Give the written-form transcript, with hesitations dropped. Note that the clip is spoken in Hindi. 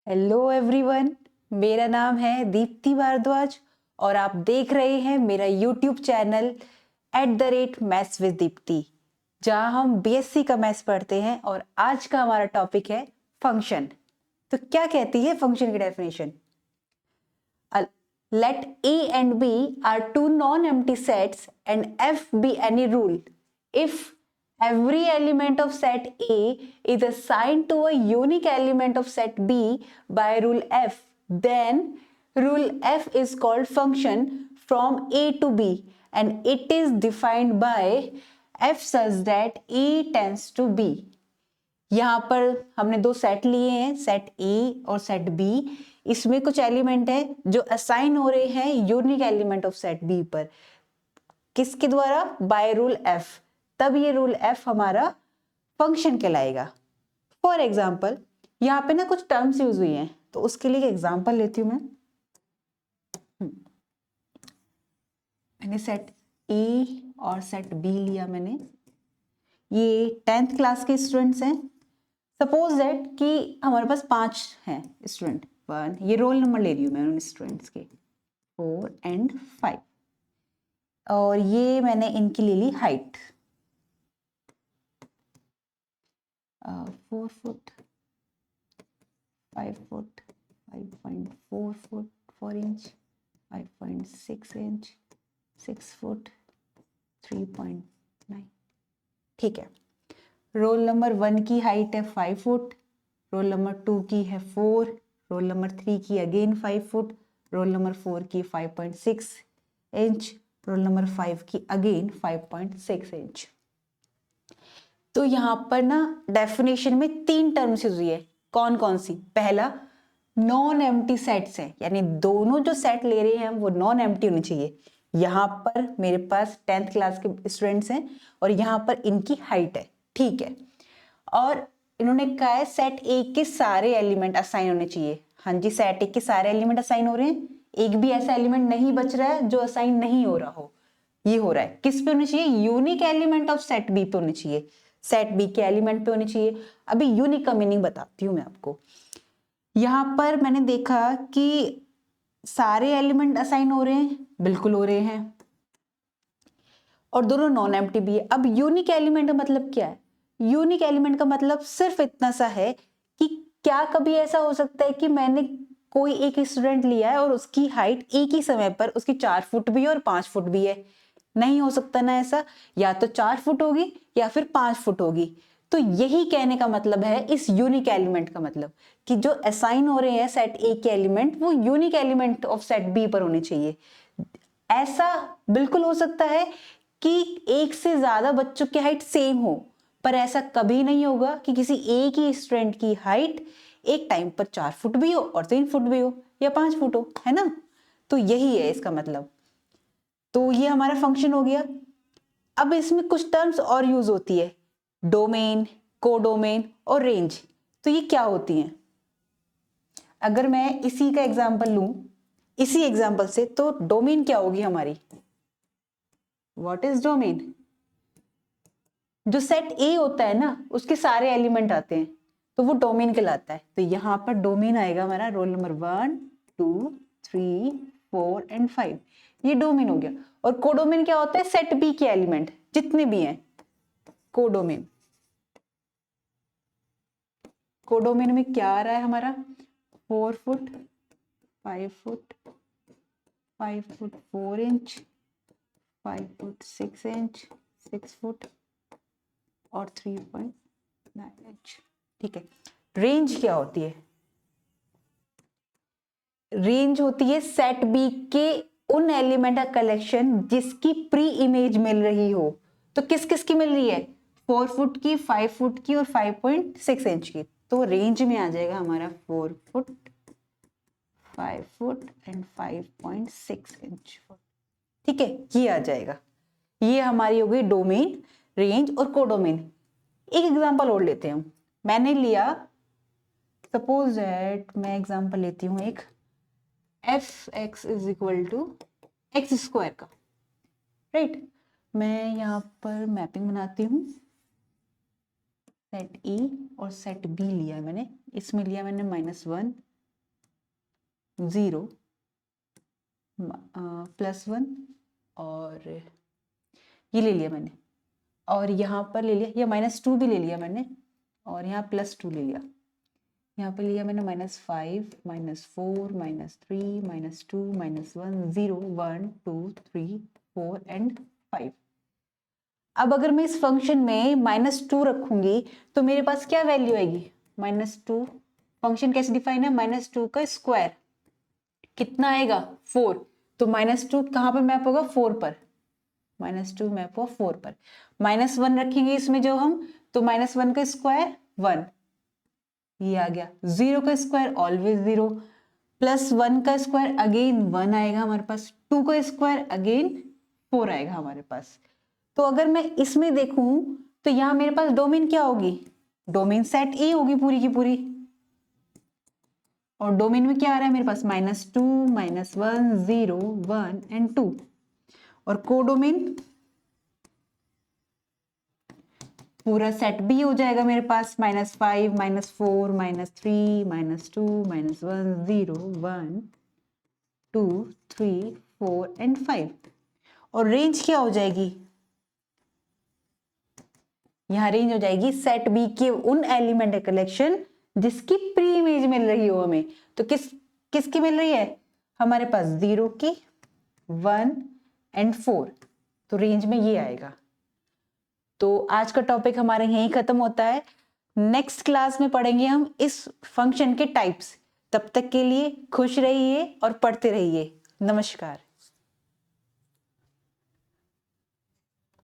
हेलो एवरीवन, मेरा नाम है दीप्ति भारद्वाज और आप देख रहे हैं मेरा YouTube channel @maths with Deepti, जहां हम बीएससी का मैथ्स पढ़ते हैं। और आज का हमारा टॉपिक है फंक्शन। तो क्या कहती है फंक्शन की definition? Let A and B are two non-empty sets and F be any rule. If every element of set A is assigned to a unique element of set B by rule F, then rule F is called function from A to B and it is defined by F such that A tends to B. यहाँ पर हमने दो सेट लिए हैं, सेट ए और सेट बी। इसमें कुछ एलिमेंट है जो असाइन हो रहे हैं unique element of set B पर, किसके द्वारा? By rule F. तब ये रूल एफ हमारा फंक्शन कहलाएगा। फॉर एग्जाम्पल, यहाँ पे ना कुछ टर्म्स यूज हुई हैं, तो उसके लिए एग्जाम्पल लेती हूँ मैं। मैंने सेट ए और सेट बी लिया मैंने। ये 10th क्लास के स्टूडेंट्स हैं। सपोज दैट कि हमारे पास 5 हैं स्टूडेंट। ये रोल नंबर ले रही हूँ मैं उन स्टूडेंट्स के 4 and 5 और ये मैंने इनकी ले ली height 4 feet 5 feet 5.4 feet 4 inch 5.6 inch 6 feet 3.9। ठीक है। रोल नंबर 1 की हाइट है 5 फुट, रोल नंबर 2 की है 4, रोल नंबर 3 की अगेन 5 फुट, रोल नंबर 4 की 5.6 इंच, रोल नंबर 5 की अगेन 5.6 इंच। तो यहाँ पर ना डेफिनेशन में 3 टर्म्स यूज हुई है। कौन कौन सी? पहला, नॉन एम्प्टी सेट्स है, यानी दोनों जो सेट ले रहे हैं वो नॉन एम्प्टी होने चाहिए। यहाँ पर मेरे पास 10th क्लास के स्टूडेंट्स हैं और यहाँ पर इनकी हाइट है, ठीक है। और इन्होंने कहा है सेट ए के सारे एलिमेंट असाइन होने चाहिए। हाँ जी, सेट ए के सारे एलिमेंट असाइन हो रहे हैं, एक भी ऐसा एलिमेंट नहीं बच रहा है जो असाइन नहीं हो रहा हो। ये हो रहा है किस पे होने चाहिए? Unique element of set B पे होने चाहिए, सेट बी के एलिमेंट पे होने चाहिए। अभी यूनिक का मीनिंग बताती हूँ मैं आपको। यहां पर मैंने देखा कि सारे एलिमेंट असाइन हो रहे हैं, बिल्कुल हो रहे हैं, और दोनों नॉन एम्प्टी भी है। अब यूनिक एलिमेंट का मतलब क्या है? यूनिक एलिमेंट का मतलब सिर्फ इतना सा है कि क्या कभी ऐसा हो सकता है कि मैंने कोई एक स्टूडेंट लिया है और उसकी हाइट एक ही समय पर उसकी 4 फुट भी है और 5 फुट भी है? नहीं हो सकता ना ऐसा, या तो 4 फुट होगी या फिर 5 फुट होगी। तो यही कहने का मतलब है इस यूनिक एलिमेंट का मतलब, कि जो असाइन हो रहे हैं सेट ए के एलिमेंट वो unique element of set B पर होने चाहिए। ऐसा बिल्कुल हो सकता है कि एक से ज्यादा बच्चों की हाइट सेम हो, पर ऐसा कभी नहीं होगा कि किसी एक ही स्टूडेंट की हाइट एक टाइम पर 4 फुट भी हो और 3 फुट भी हो या 5 फुट हो, है ना? तो यही है इसका मतलब। तो ये हमारा फंक्शन हो गया। अब इसमें कुछ टर्म्स और यूज होती है, डोमेन, कोडोमेन और रेंज। तो ये क्या होती हैं? अगर मैं इसी का एग्जांपल लूं, इसी एग्जांपल से, तो डोमेन क्या होगी हमारी? What is domain? जो सेट ए होता है ना उसके सारे एलिमेंट आते हैं, तो वो डोमेन कहलाता है। तो यहां पर डोमेन आएगा हमारा रोल नंबर 1 2 3 4 एंड 5, ये डोमेन हो गया। और कोडोमेन क्या होता है? सेट बी के एलिमेंट जितने भी हैं, कोडोमेन। कोडोमेन में क्या आ रहा है हमारा? 4 feet 5 foot 5 foot 4 inch 5 foot 6 inch 6 foot और 3.9 इंच। ठीक है। रेंज क्या होती है? रेंज होती है सेट बी के उन एलिमेंट का कलेक्शन जिसकी प्री इमेज मिल रही हो। तो किस किस की मिल रही है? 4 फुट की, 5 फुट की और 5.6 इंच की। तो रेंज में आ जाएगा हमारा 4 फुट 5 फुट एंड 5.6 इंच। ठीक है, ये आ जाएगा। ये हमारी हो गई डोमेन, रेंज और कोडोमेन। एक एग्जांपल और लेते हैं हम। मैंने लिया, सपोज दैट मैं एग्जांपल लेती हूँ एक, f x is equal to x square का, राइट। मैं यहाँ पर मैपिंग बनाती हूँ। सेट ए और सेट बी लिया है मैंने, इसमें लिया मैंने -1 0 +1 और ये ले लिया मैंने, और यहाँ पर ले लिया, या -2 भी ले लिया मैंने, और यहाँ +2 ले लिया, यहाँ पर लिया मैंने -5 -4 -3 -2 -1 0 1 2 3 4 एंड 5। अब अगर मैं इस फंक्शन में -2 रखूंगी तो मेरे पास क्या वैल्यू आएगी, -2। फंक्शन कैसे डिफाइन है, -2 का स्क्वायर कितना आएगा 4, तो -2 कहाँ पर मैप होगा 4 पर, -2 मैप हो 4 पर। -1 रखेंगे इसमें जो हम, तो -1 का स्क्वायर 1, ये आ गया। 0 का स्क्वायर ऑलवेज 0, +1 का स्क्वायर अगेन 1 आएगा हमारे पास, 2 का स्क्वायर अगेन 4 आएगा हमारे पास। तो अगर मैं इसमें देखूं तो यहाँ मेरे पास डोमेन क्या होगी, डोमेन सेट ए होगी पूरी की पूरी, और डोमेन में क्या आ रहा है मेरे पास -2 -1 0 1 एंड 2, और कोडोमेन पूरा सेट बी हो जाएगा मेरे पास, -5 -4 -3 -2 -1 0 1 2 3 4 एंड 5, और रेंज क्या हो जाएगी, यहाँ रेंज हो जाएगी सेट बी के उन एलिमेंट कलेक्शन जिसकी प्री इमेज मिल रही हो हमें। तो किसकी मिल रही है, हमारे पास 0 की 1 एंड 4, तो रेंज में ये आएगा। तो आज का टॉपिक हमारे यहीं खत्म होता है। नेक्स्ट क्लास में पढ़ेंगे हम इस फंक्शन के टाइप्स। तब तक के लिए खुश रहिए और पढ़ते रहिए। नमस्कार।